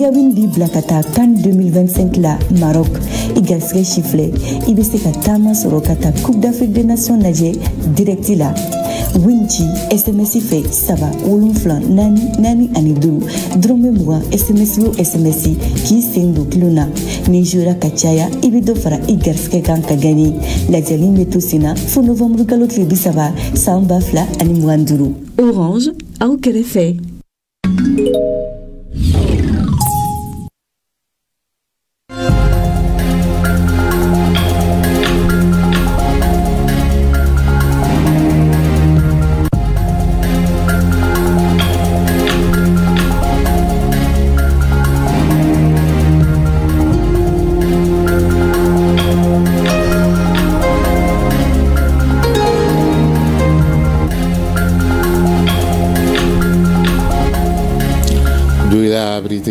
Nigawindi Blakata Kan 2025 la Maroc. Igasre chifflé. Ibeseka Tama Sorokata Coupe d'Afrique des Nations Nage directi la. Winchi SMS fait Saba Wolumflan Nani Anidou Drome Mwa SMS qui sendo Kluna Nijura Kachaya Ibido Fara Igarske Kanka Gani La Jalim Betosina Fo Novembre Galotri Bisaba Samba Fla Animwanduru Orange au Kerefe.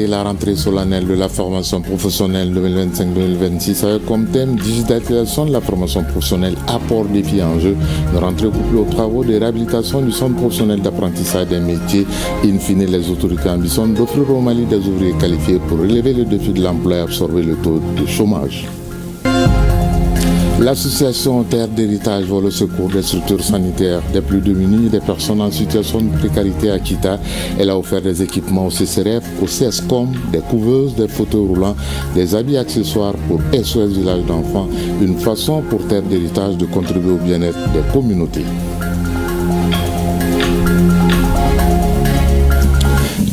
La rentrée solennelle de la formation professionnelle 2025-2026 avec comme thème digitalisation de la formation professionnelle, apport, défis, enjeux. Une rentrée couplée aux travaux de réhabilitation du centre professionnel d'apprentissage des métiers. In fine, les autorités ambitionnent d'offrir au Mali des ouvriers qualifiés pour relever le défi de l'emploi et absorber le taux de chômage. L'association Terre d'héritage voit le secours des structures sanitaires des plus démunis et des personnes en situation de précarité à Kita. Elle a offert des équipements au CCRF, au CSCOM, des couveuses, des fauteuils roulants, des habits accessoires pour SOS Village d'enfants, une façon pour Terre d'héritage de contribuer au bien-être des communautés.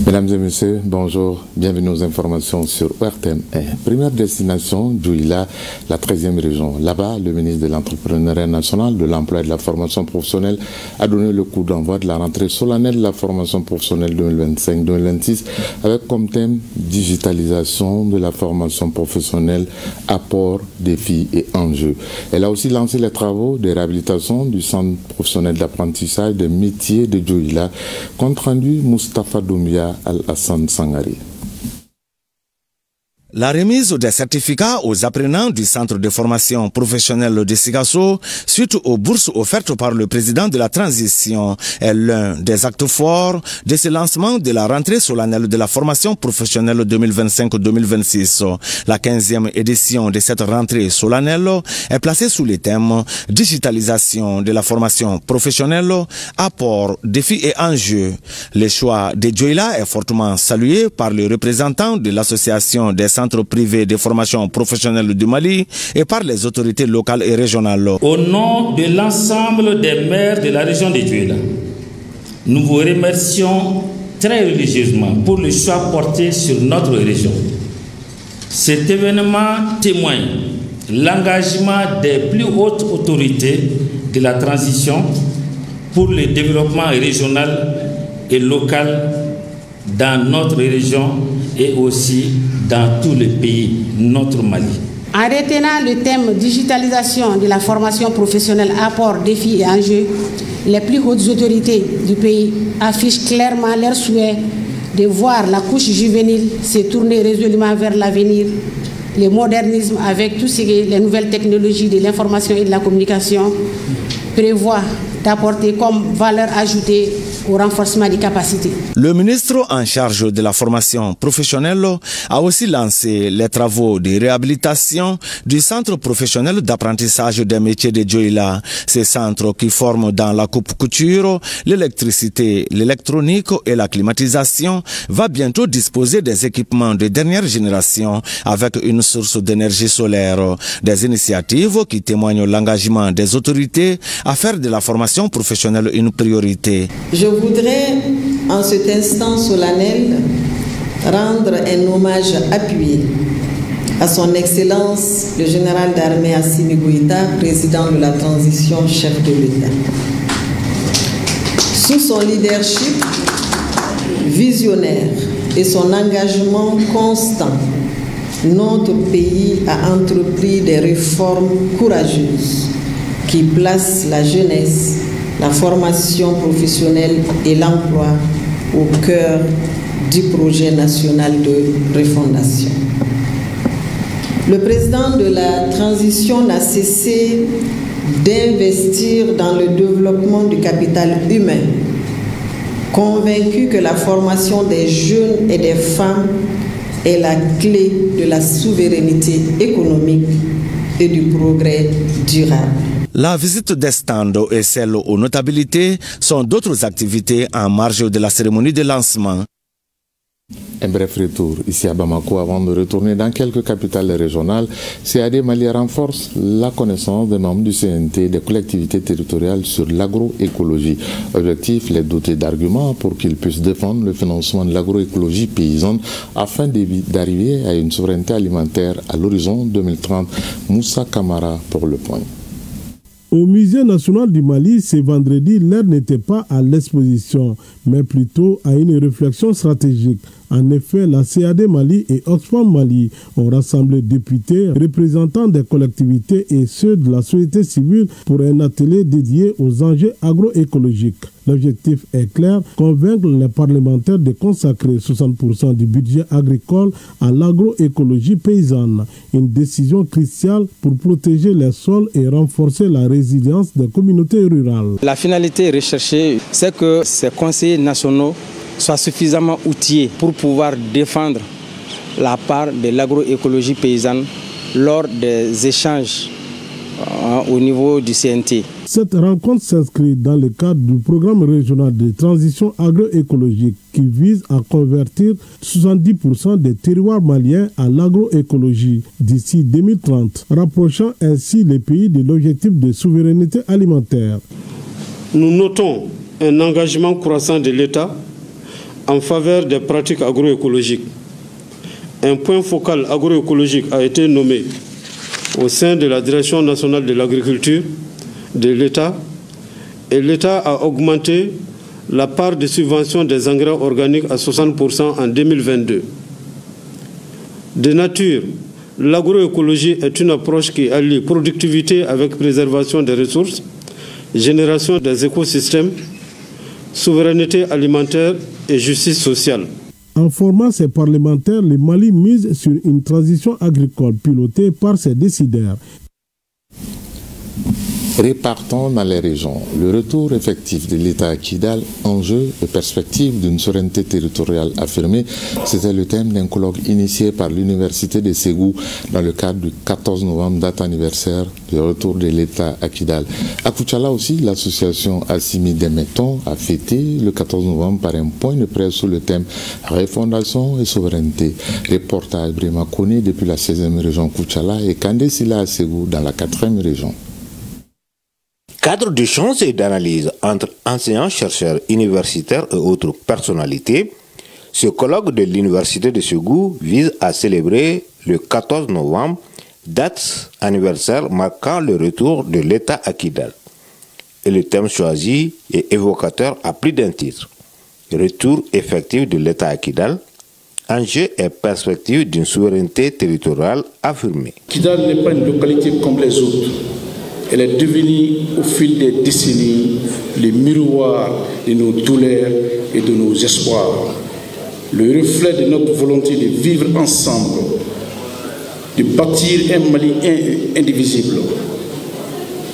Mesdames et messieurs, bonjour, bienvenue aux informations sur RTM. Première destination, Djouila, la 13e région. Là-bas, le ministre de l'Entrepreneuriat national, de l'Emploi et de la formation professionnelle a donné le coup d'envoi de la rentrée solennelle de la formation professionnelle 2025-2026 avec comme thème digitalisation de la formation professionnelle, apport, défis et enjeux. Elle a aussi lancé les travaux de réhabilitation du centre professionnel d'apprentissage des métiers de Djouila, compte rendu Moustapha Doumbia Al-Hassan Sangari. La remise des certificats aux apprenants du centre de formation professionnelle de Sigasso suite aux bourses offertes par le président de la transition est l'un des actes forts de ce lancement de la rentrée solennelle de la formation professionnelle 2025-2026. La 15e édition de cette rentrée solennelle est placée sous le thème digitalisation de la formation professionnelle, apport, défis et enjeux. Le choix de Djouila est fortement salué par les représentants de l'association des centres privés de formation professionnelle du Mali et par les autorités locales et régionales. Au nom de l'ensemble des maires de la région de Djouila, nous vous remercions très religieusement pour le choix porté sur notre région. Cet événement témoigne l'engagement des plus hautes autorités de la transition pour le développement régional et local dans notre région et aussi dans tout le pays, notre Mali. En retenant le thème digitalisation de la formation professionnelle, apport, défis et enjeux, les plus hautes autorités du pays affichent clairement leur souhait de voir la couche juvénile se tourner résolument vers l'avenir, le modernisme avec tout ce que les nouvelles technologies de l'information et de la communication prévoient d'apporter comme valeur ajoutée au renforcement des capacités. Le ministre en charge de la formation professionnelle a aussi lancé les travaux de réhabilitation du centre professionnel d'apprentissage des métiers de Djouila. Ces centres qui forment dans la coupe-couture, l'électricité, l'électronique et la climatisation va bientôt disposer des équipements de dernière génération avec une source d'énergie solaire. Des initiatives qui témoignent l'engagement des autorités à faire de la formation professionnelle une priorité. Je voudrais, en cet instant solennel, rendre un hommage appuyé à son Excellence le général d'armée Assimi Goïta, président de la transition, chef de l'État. Sous son leadership visionnaire et son engagement constant, notre pays a entrepris des réformes courageuses qui placent la jeunesse, la formation professionnelle et l'emploi au cœur du projet national de refondation. Le président de la transition n'a cessé d'investir dans le développement du capital humain, convaincu que la formation des jeunes et des femmes est la clé de la souveraineté économique et du progrès durable. La visite des stands et celle aux notabilités sont d'autres activités en marge de la cérémonie de lancement. Un bref retour ici à Bamako avant de retourner dans quelques capitales régionales. CAD Mali renforce la connaissance des membres du CNT des collectivités territoriales sur l'agroécologie. Objectif, les doter d'arguments pour qu'ils puissent défendre le financement de l'agroécologie paysanne afin d'arriver à une souveraineté alimentaire à l'horizon 2030. Moussa Kamara pour le point. Au Musée national du Mali, ce vendredi, l'heure n'était pas à l'exposition, mais plutôt à une réflexion stratégique. En effet, la CAD Mali et Oxfam Mali ont rassemblé députés, représentants des collectivités et ceux de la société civile pour un atelier dédié aux enjeux agroécologiques. L'objectif est clair, convaincre les parlementaires de consacrer 60% du budget agricole à l'agroécologie paysanne. Une décision cruciale pour protéger les sols et renforcer la résilience des communautés rurales. La finalité recherchée, c'est que ces conseillers nationaux soient suffisamment outillés pour pouvoir défendre la part de l'agroécologie paysanne lors des échanges au niveau du CNT. Cette rencontre s'inscrit dans le cadre du programme régional de transition agroécologique qui vise à convertir 70% des terroirs maliens à l'agroécologie d'ici 2030, rapprochant ainsi les pays de l'objectif de souveraineté alimentaire. Nous notons un engagement croissant de l'État en faveur des pratiques agroécologiques. Un point focal agroécologique a été nommé au sein de la Direction nationale de l'agriculture de l'État, et l'État a augmenté la part de subvention des engrais organiques à 60% en 2022. De nature, l'agroécologie est une approche qui allie productivité avec préservation des ressources, génération des écosystèmes, souveraineté alimentaire et justice sociale. En formant ses parlementaires, le Mali mise sur une transition agricole pilotée par ses décideurs. Répartons dans les régions. Le retour effectif de l'État à Kidal, enjeu et perspective d'une souveraineté territoriale affirmée, c'était le thème d'un colloque initié par l'Université de Ségou dans le cadre du 14 novembre, date anniversaire du retour de l'État à Kidal. À Koutchala aussi, l'association Assimi Demeton a fêté le 14 novembre par un point de presse sur le thème Refondation et souveraineté. Reportage Brema Kone depuis la 16e région Koutchala et Kandé Sila à Ségou dans la 4e région. Cadre d'échange et d'analyse entre enseignants, chercheurs, universitaires et autres personnalités, ce colloque de l'Université de Ségou vise à célébrer le 14 novembre, date anniversaire marquant le retour de l'État à Kidal. Et le thème choisi est évocateur à plus d'un titre. Retour effectif de l'État à Kidal, enjeux et perspectives d'une souveraineté territoriale affirmée. Kidal n'est pas une localité comme les autres. Elle est devenue au fil des décennies le miroir de nos douleurs et de nos espoirs, le reflet de notre volonté de vivre ensemble, de bâtir un Mali indivisible.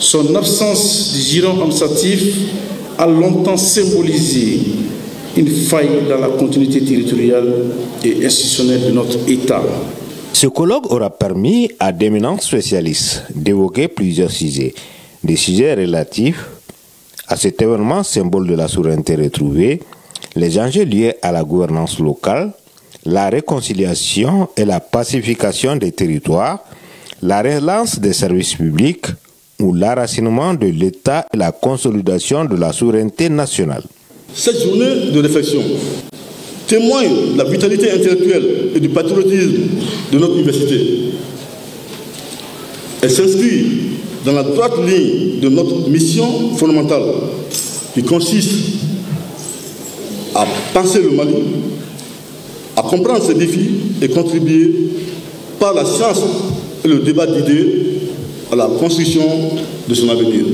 Son absence de giron administratif a longtemps symbolisé une faille dans la continuité territoriale et institutionnelle de notre État. Ce colloque aura permis à d'éminents spécialistes d'évoquer plusieurs sujets, des sujets relatifs à cet événement symbole de la souveraineté retrouvée, les enjeux liés à la gouvernance locale, la réconciliation et la pacification des territoires, la relance des services publics ou l'enracinement de l'État et la consolidation de la souveraineté nationale. Cette journée de réflexion témoigne de la vitalité intellectuelle et du patriotisme de notre université. Elle s'inscrit dans la droite ligne de notre mission fondamentale qui consiste à penser le Mali, à comprendre ses défis et contribuer par la science et le débat d'idées à la construction de son avenir.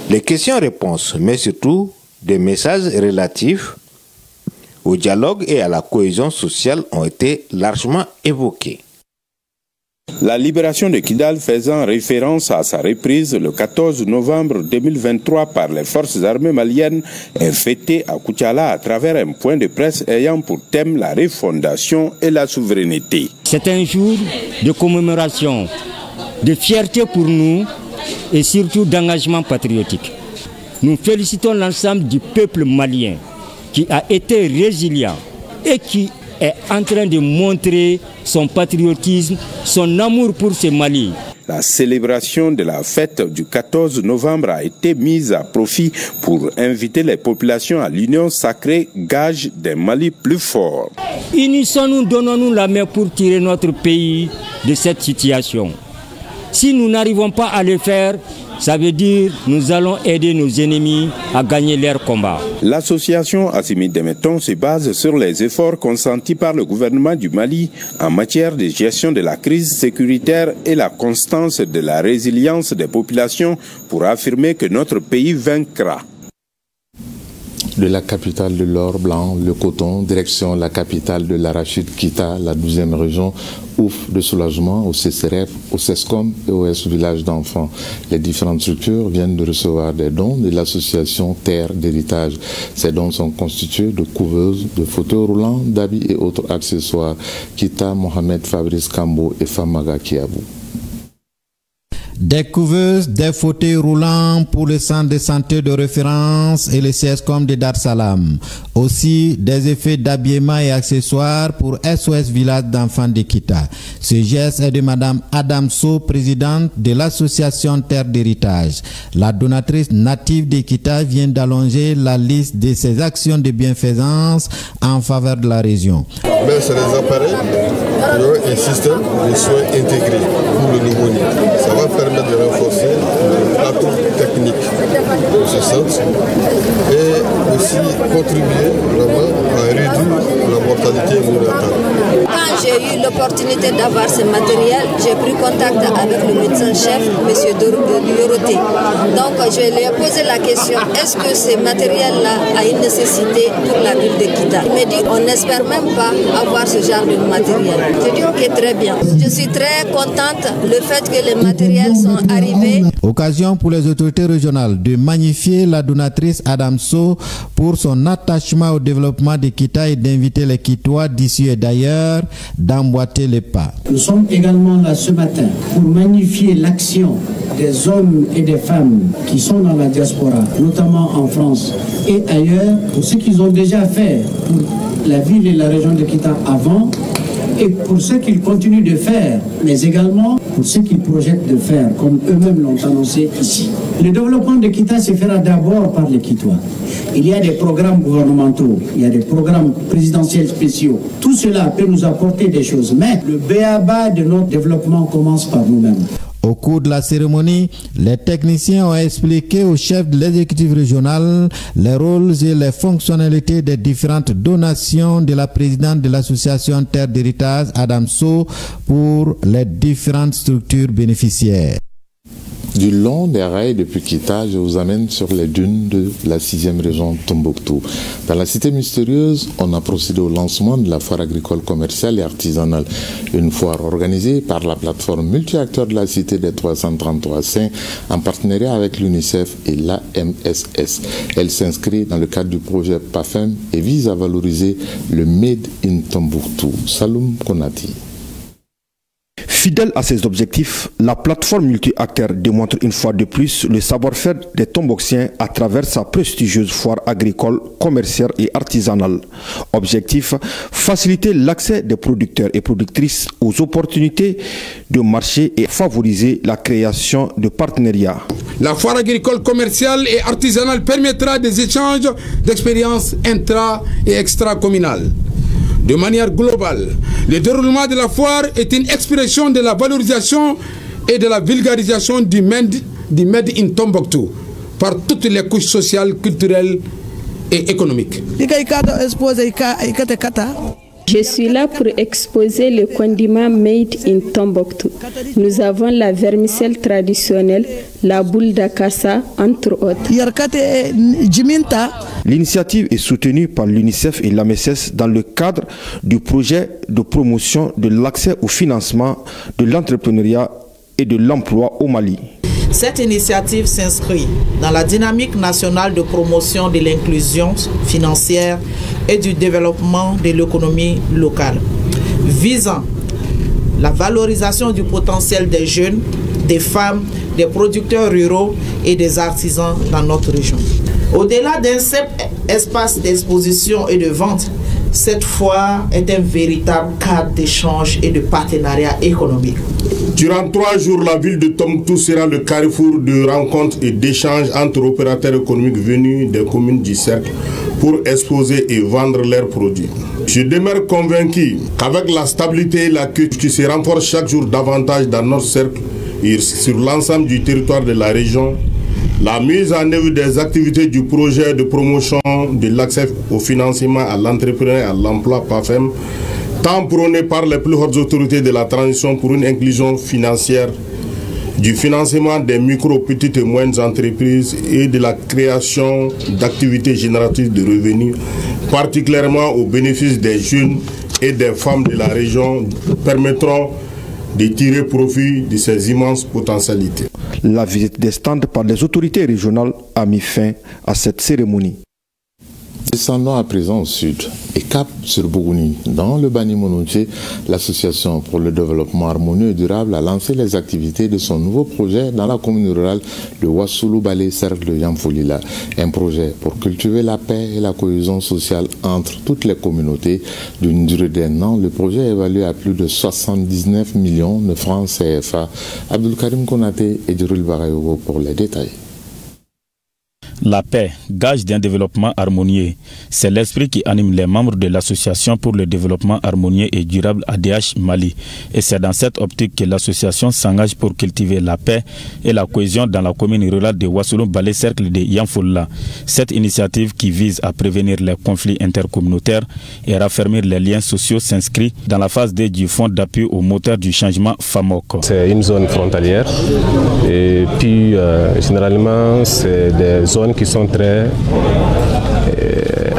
Les questions-réponses, mais surtout des messages relatifs au dialogue et à la cohésion sociale ont été largement évoqués. La libération de Kidal faisant référence à sa reprise le 14 novembre 2023 par les forces armées maliennes est fêtée à Koutiala à travers un point de presse ayant pour thème la refondation et la souveraineté. C'est un jour de commémoration, de fierté pour nous et surtout d'engagement patriotique. Nous félicitons l'ensemble du peuple malien qui a été résilient et qui est en train de montrer son patriotisme, son amour pour ce Mali. La célébration de la fête du 14 novembre a été mise à profit pour inviter les populations à l'union sacrée, gage d'un Mali plus fort. Unissons-nous, donnons-nous la main pour tirer notre pays de cette situation. Si nous n'arrivons pas à le faire, ça veut dire que nous allons aider nos ennemis à gagner leur combat. L'association Assimi Demeton se base sur les efforts consentis par le gouvernement du Mali en matière de gestion de la crise sécuritaire et la constance de la résilience des populations pour affirmer que notre pays vaincra. De la capitale de l'or blanc, le coton, direction la capitale de l'arachide Kita, la 12e région, ouf de soulagement au CCRF, au CESCOM et au S-Village d'enfants. Les différentes structures viennent de recevoir des dons de l'association Terre d'héritage. Ces dons sont constitués de couveuses, de fauteuils roulants, d'habits et autres accessoires. Kita, Mohamed Fabrice Kambo et Famaga Kiabou. Des couveuses, des fauteuils roulants pour le centre de santé de référence et le CESCOM de Dar Salam. Aussi des effets d'habillement et accessoires pour SOS Village d'enfants de Kita. Ce geste est de Madame Adamso, présidente de l'association Terre d'héritage. La donatrice native de Kita vient d'allonger la liste de ses actions de bienfaisance en faveur de la région. Mais c'est des appareils qui ont un système de soins intégrés pour le nouveau-né. Ça va permettre de renforcer le plateau technique de ce centre et aussi contribuer vraiment à réduire la mortalité néonatale. Quand j'ai eu l'opportunité d'avoir ce matériel, j'ai pris contact avec le médecin-chef, M. Yoroté. Donc je lui ai posé la question, est-ce que ce matériel-là a une nécessité pour la ville de Kita? Il m'a dit, on n'espère même pas avoir ce genre de matériel. J'ai dit, ok, très bien. Je suis très contente le fait que les matériels sont arrivés. Occasion pour les autorités régionales de magnifier la donatrice Adamso pour son attachement au développement de Kita et d'inviter les Kitois d'ici et d'ailleurs d'emboîter les pas. Nous sommes également là ce matin pour magnifier l'action des hommes et des femmes qui sont dans la diaspora, notamment en France et ailleurs, pour ce qu'ils ont déjà fait pour la ville et la région de Kita avant, et pour ce qu'ils continuent de faire, mais également pour ce qu'ils projettent de faire, comme eux-mêmes l'ont annoncé ici. Le développement de Kita se fera d'abord par les Kitois. Il y a des programmes gouvernementaux, il y a des programmes présidentiels spéciaux. Tout cela peut nous apporter des choses, mais le b.a.-ba de notre développement commence par nous-mêmes. Au cours de la cérémonie, les techniciens ont expliqué au chef de l'exécutif régional les rôles et les fonctionnalités des différentes donations de la présidente de l'association Terre d'héritage, Adamso, pour les différentes structures bénéficiaires. Du long des rails depuis Kita, je vous amène sur les dunes de la 6e région Tombouctou. Dans la cité mystérieuse, on a procédé au lancement de la foire agricole commerciale et artisanale. Une foire organisée par la plateforme multi-acteurs de la cité des 333 saints en partenariat avec l'UNICEF et l'AMSS. Elle s'inscrit dans le cadre du projet PAFEM et vise à valoriser le Made in Tombouctou. Saloum Konati. Fidèle à ses objectifs, la plateforme multi-acteurs démontre une fois de plus le savoir-faire des Tomboxiens à travers sa prestigieuse foire agricole, commerciale et artisanale. Objectif, faciliter l'accès des producteurs et productrices aux opportunités de marché et favoriser la création de partenariats. La foire agricole, commerciale et artisanale permettra des échanges d'expériences intra- et extra-communales. De manière globale, le déroulement de la foire est une expression de la valorisation et de la vulgarisation du Made in Tombouctou par toutes les couches sociales, culturelles et économiques. Je suis là pour exposer le condiment made in Tombouctou. Nous avons la vermicelle traditionnelle, la boule d'akassa, entre autres. L'initiative est soutenue par l'UNICEF et l'AMSS dans le cadre du projet de promotion de l'accès au financement de l'entrepreneuriat et de l'emploi au Mali. Cette initiative s'inscrit dans la dynamique nationale de promotion de l'inclusion financière et du développement de l'économie locale, visant la valorisation du potentiel des jeunes, des femmes, des producteurs ruraux et des artisans dans notre région. Au-delà d'un simple espace d'exposition et de vente, cette foire est un véritable cadre d'échange et de partenariat économique. Durant 3 jours, la ville de Tombouctou sera le carrefour de rencontres et d'échanges entre opérateurs économiques venus des communes du cercle pour exposer et vendre leurs produits. Je demeure convaincu qu'avec la stabilité et la culture qui se renforce chaque jour davantage dans notre cercle et sur l'ensemble du territoire de la région, la mise en œuvre des activités du projet de promotion de l'accès au financement à l'entrepreneuriat et à l'emploi PAFEM, tant prôné par les plus hautes autorités de la transition pour une inclusion financière, du financement des micro, petites et moyennes entreprises et de la création d'activités génératrices de revenus, particulièrement au bénéfice des jeunes et des femmes de la région, permettront de tirer profit de ces immenses potentialités. La visite des stands par les autorités régionales a mis fin à cette cérémonie. Descendons à présent au sud et cap sur Bougouni. Dans le Bani Mononché, l'association pour le développement harmonieux et durable a lancé les activités de son nouveau projet dans la commune rurale de Wassoulou Balé Cercle de Yamfolila. Un projet pour cultiver la paix et la cohésion sociale entre toutes les communautés. D'une durée d'1 an, le projet est évalué à plus de 79 millions de francs CFA. Abdul Karim Konaté et Djurul Barayogo pour les détails. La paix, gage d'un développement harmonieux, c'est l'esprit qui anime les membres de l'association pour le développement harmonieux et durable ADH Mali. Et c'est dans cette optique que l'association s'engage pour cultiver la paix et la cohésion dans la commune rurale de Wassoulou Balé Cercle de Yamfoula. Cette initiative qui vise à prévenir les conflits intercommunautaires et raffermir les liens sociaux s'inscrit dans la phase 2 du fonds d'appui au moteur du changement FAMOC. C'est une zone frontalière et puis généralement c'est des zones qui sont très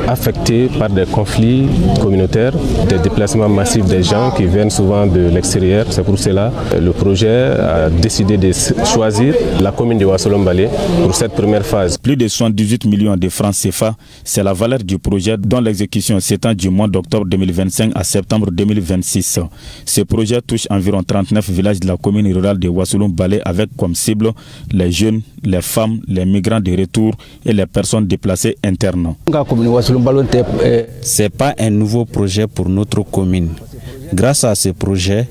affectés par des conflits communautaires, des déplacements massifs des gens qui viennent souvent de l'extérieur. C'est pour cela que le projet a décidé de choisir la commune de Wassoulou Balé pour cette première phase. Plus de 78 millions de francs CFA, c'est la valeur du projet dont l'exécution s'étend du mois d'octobre 2025 à septembre 2026. Ce projet touche environ 39 villages de la commune rurale de Wassoulou Balé avec comme cible les jeunes, les femmes, les migrants de retour et les personnes déplacées internes. Ce n'est pas un nouveau projet pour notre commune. Grâce à ce projet,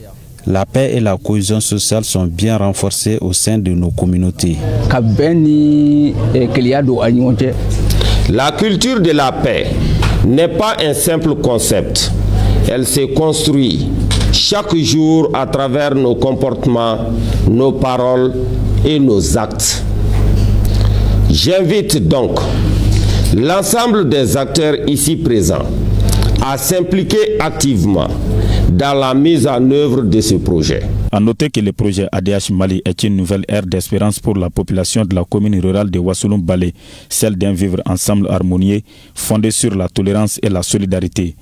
la paix et la cohésion sociale sont bien renforcées au sein de nos communautés. La culture de la paix n'est pas un simple concept. Elle se construit chaque jour à travers nos comportements, nos paroles et nos actes. J'invite donc l'ensemble des acteurs ici présents à s'impliquer activement dans la mise en œuvre de ce projet. A noter que le projet ADH Mali est une nouvelle ère d'espérance pour la population de la commune rurale de Wassoulou Balé, celle d'un vivre ensemble harmonieux, fondé sur la tolérance et la solidarité.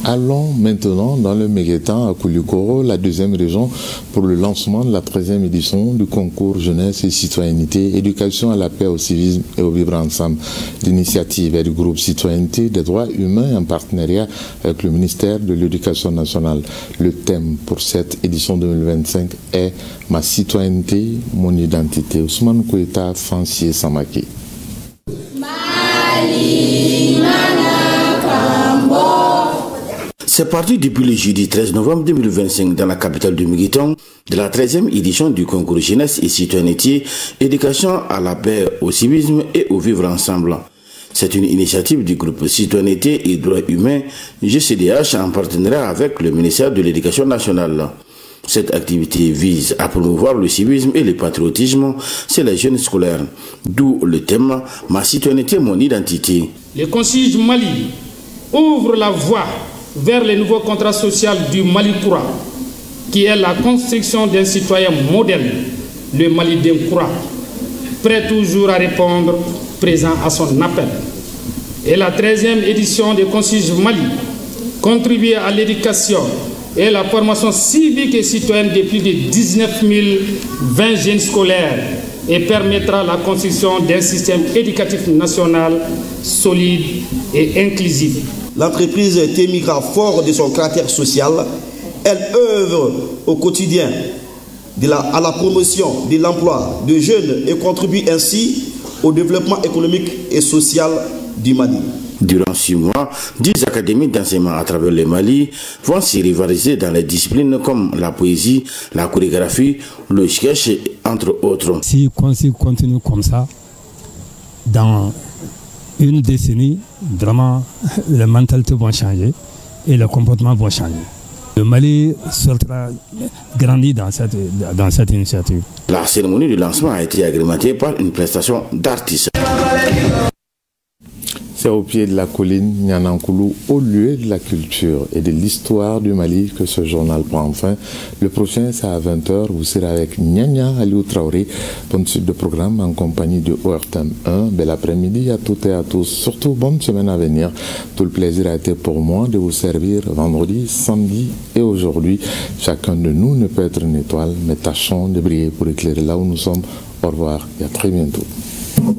Allons maintenant dans le Méguétan à Koulikoro, la deuxième région, pour le lancement de la 13e édition du concours Jeunesse et Citoyenneté, Éducation à la paix, au civisme et au vivre ensemble. L'initiative est du groupe Citoyenneté des droits humains en partenariat avec le ministère de l'Éducation nationale. Le thème pour cette édition 2025 est « Ma citoyenneté, mon identité ». Ousmane Koueta, Fancier Samaki. C'est parti depuis le jeudi 13 novembre 2025 dans la capitale du Méguétan de la 13e édition du concours Jeunesse et Citoyenneté, Éducation à la paix, au civisme et au vivre ensemble. C'est une initiative du groupe Citoyenneté et droits humains GCDH en partenariat avec le ministère de l'Éducation nationale. Cette activité vise à promouvoir le civisme et le patriotisme chez les jeunes scolaires, d'où le thème « Ma citoyenneté, mon identité ». Le Concile du Mali ouvre la voie vers le nouveau contrat social du Mali 3, qui est la construction d'un citoyen modèle, le Mali d'Inkoura, prêt toujours à répondre, présent à son appel. Et la 13e édition de Concige Mali contribue à l'éducation et la formation civique et citoyenne de plus de 19 020 jeunes scolaires et permettra la construction d'un système éducatif national solide et inclusif. L'entreprise témigra fort de son caractère social. Elle œuvre au quotidien à la promotion de l'emploi de jeunes et contribue ainsi au développement économique et social du Mali. Durant 6 mois, 10 académies d'enseignement à travers le Mali vont s'y rivaliser dans les disciplines comme la poésie, la chorégraphie, le sketch, entre autres. Si on continue comme ça, dans une décennie, vraiment, les mentalités vont changer et les comportements vont changer. Le Mali sera grandi dans cette initiative. La cérémonie de lancement a été agrémentée par une prestation d'artistes. C'est au pied de la colline Nyanankoulou, au lieu de la culture et de l'histoire du Mali, que ce journal prend fin. Le prochain, c'est à 20h. Vous serez avec Nyanya Aliou Traoré. Bonne suite de programme en compagnie de ORTM 1. Bel après-midi à toutes et à tous. Surtout, bonne semaine à venir. Tout le plaisir a été pour moi de vous servir vendredi, samedi et aujourd'hui. Chacun de nous ne peut être une étoile, mais tâchons de briller pour éclairer là où nous sommes. Au revoir et à très bientôt. Oh